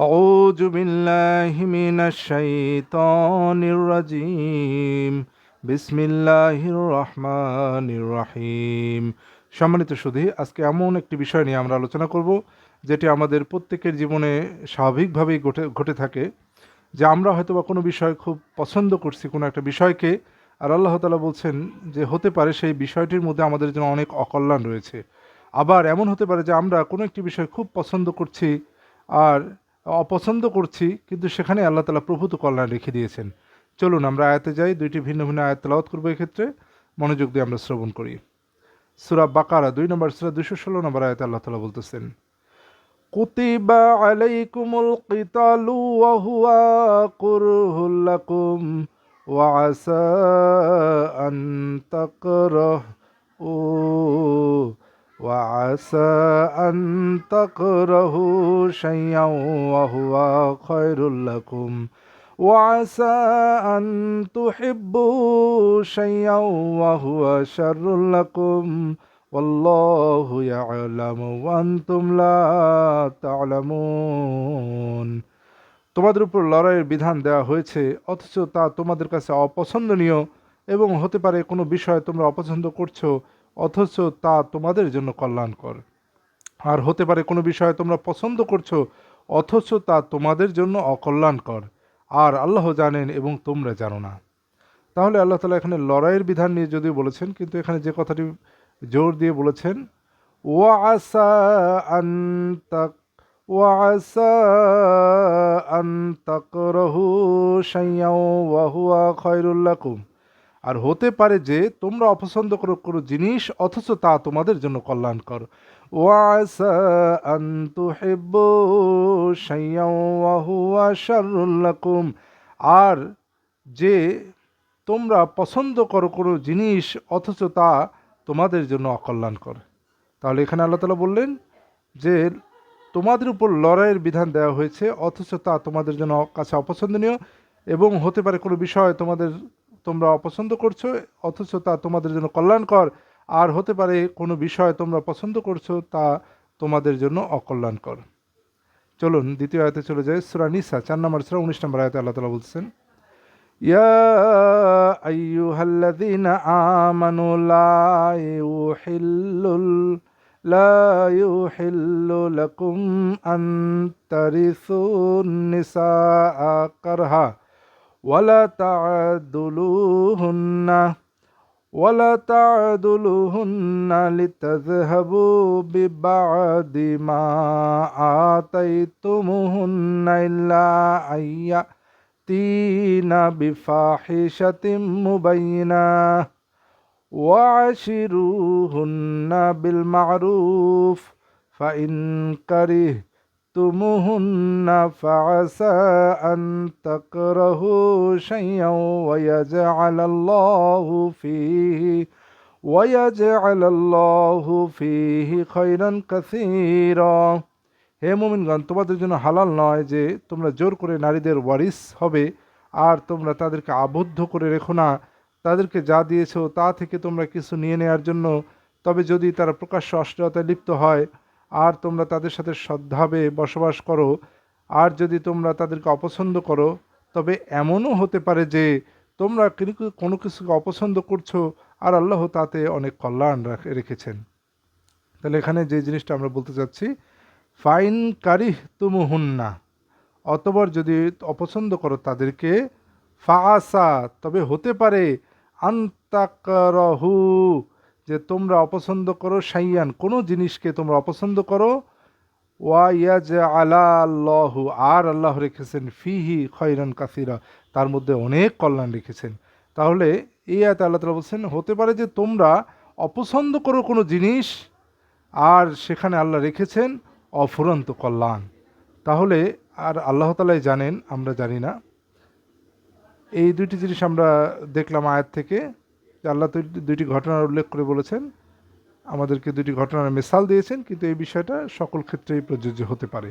أعوذ بالله من الشيطان الرجيم বিসমিল্লাহির রহমানির রহিম। সম্মানিত সুধী, আজকে এমন একটি বিষয় নিয়ে আমরা আলোচনা করব যেটি আমাদের প্রত্যেকের জীবনে স্বাভাবিকভাবেই ঘটে থাকে, যে আমরা হয়তো বা কোনো বিষয় খুব পছন্দ করছি, কোনো একটা বিষয়কে, আর আল্লাহ তাআলা বলছেন যে হতে পারে সেই বিষয়টির মধ্যে আমাদের জন্য অনেক অকল্যাণ রয়েছে। আবার এমন হতে পারে যে আমরা কোনো একটি বিষয় খুব পছন্দ করছি আর অপছন্দ করছি, কিন্তু সেখানে আল্লাহ তাআলা প্রভূত কল্যাণ রেখে দিয়েছেন। চলুন আমরা আয়াতে যাই, দুইটি ভিন্ন ভিন্ন আয়াত তেলাওয়াত করবো। এক্ষেত্রে মনোযোগ দিয়ে আমরা শ্রবণ করি। সূরা বাকারা 2 নম্বর সূরা 216 নম্বর আয়াতে আল্লাহ তাআলা বলতেছেন, কুতিবা আলাইকুমুল কিতালু ওয়া হুয়া কুরহুল লাকুম ওয়া আসা আন তাকরাহু ওয়া আসা আন তাকরাহু শাইআন ওয়া হুয়া খায়রুল লাকুম ওয়া আসা আন তুহিব্বু শাইআন ওয়া হুয়া শাররুল লাকুম ওয়াল্লাহু ইয়ালামু ওয়া আনতুম লা তা'লামুন। তোমাদের উপর লড়াইয়ের বিধান দেওয়া হয়েছে, অথচ তা তোমাদের কাছে অপছন্দনীয়, এবং হতে পারে কোনো বিষয় তোমরা অপছন্দ করছো, অথচ তা তোমাদের জন্য কল্যাণকর। আর হতে পারে কোনো বিষয় তোমরা পছন্দ করছো, অথচ তা তোমাদের জন্য অকল্যাণকর। আর আল্লাহ জানেন এবং তোমরা জানো না। তাহলে আল্লাহ তাআলা এখানে লড়াইয়ের বিধান নিয়ে যদিও বলেছেন, কিন্তু এখানে যে কথাটি জোর দিয়ে বলেছেন, ওয়াসা আন তাক ওয়াসা আন তাকরাহু শাইআন ওয়া হুয়া খায়রুল লাকুম। আর হতে পারে যে তোমরা অপছন্দ করো কোনো জিনিস, অথচ তা তোমাদের জন্য কল্যাণকর। ওয়াসা আন তুহিব্বু শাইআন ওয়া হুয়া শাররুল লাকুম। আর যে তোমরা পছন্দ করো কোনো জিনিস, অথচ তা তোমাদের জন্য অকল্যাণকর। তাহলে এখানে আল্লাহ তাআলা বললেন যে তোমাদের উপর লড়াইয়ের বিধান দেওয়া হয়েছে, অথচ তা তোমাদের জন্য কাছে অপছন্দনীয়, এবং হতে পারে কোনো বিষয় তোমরা অপছন্দ করছো, অথচ তা তোমাদের জন্য কল্যাণকর। আর হতে পারে কোনো বিষয় তোমরা পছন্দ করছো, তা তোমাদের জন্য অকল্যাণকর। চলুন দ্বিতীয় আয়াতে চলে যায়। সূরা নিসা 4 নম্বর সূরা 19 নম্বর আয়াতে আল্লাহ তাআলা বলছেন, ইয়া আইয়ুহাল্লাযীনা আমানু লা ইউহিল্লু লাকুম আন তারিসুন নিসাআ কারহা ওয়ালা তা'দুলুহুন্না লিতাযহাবু বিবা'দি মা আতাইতুমুহুন্না ইল্লা আইয়াতিনা বিফাহিশাতিম মুবাইয়িনাহ ওয়া'শিরুহুন্না বিল মা'রুফ ফাইন কারিহতুমুহুন্না ফাআসা আন তাকরাহু শাইআন ওয়ায়াজআলাল্লাহু ফীহি খায়রান কাসীরা। হে মুমিনগণ, তোমাদের জন্য হালাল নয় যে তোমরা জোর করে নারীদের ওয়ারিস হবে, আর তোমরা তাদেরকে আবদ্ধ করে রেখো না তাদেরকে যা দিয়েছো তা থেকে তোমরা কিছু নিয়ে নেওয়ার জন্য। তবে যদি তারা প্রকাশ্য অশ্লীলতায় লিপ্ত হয়, আর তোমরা তাদের সাথে সদ্ভাবে বসবাস করো, আর যদি তোমরা তাদেরকে অপছন্দ করো, তবে এমনও হতে পারে যে তোমরা কোনো কিছুকে অপছন্দ করছো, আর আল্লাহ তাতে অনেক কল্যাণ রেখেছেন। তাহলে এখানে যে জিনিসটা আমরা বলতে চাচ্ছি, ফাইন কারিহতুমুহুন্না, অতঃপর যদি অপছন্দ করো তাদেরকে, ফাআসা, তবে হতে পারে, আনতাকরাহু, যে তোমরা অপছন্দ করো, শাইয়ান, কোনো জিনিসকে তোমরা অপছন্দ করো, ওয়াইয়াজআলাল্লাহু, আর আল্লাহ রেখেছেন, ফিহি খায়রান কাসীরা, তার মধ্যে অনেক কল্যাণ রেখেছেন। তাহলে এই আয়াতে আল্লাহ তাআলা বলছেন, হতে পারে যে তোমরা অপছন্দ করো কোনো জিনিস, আর সেখানে আল্লাহ রেখেছেন অফুরন্ত কল্যাণ। তাহলে আর আল্লাহ তাআলাই জানেন, আমরা জানি না। এই দুইটি জিনিস আমরা দেখলাম আয়াত থেকে, যে আল্লাহ দুইটি ঘটনার উল্লেখ করে বলেছেন, আমাদেরকে দুইটি ঘটনার মিসাল দিয়েছেন, কিন্তু এই বিষয়টা সকল ক্ষেত্রেই প্রযোজ্য হতে পারে।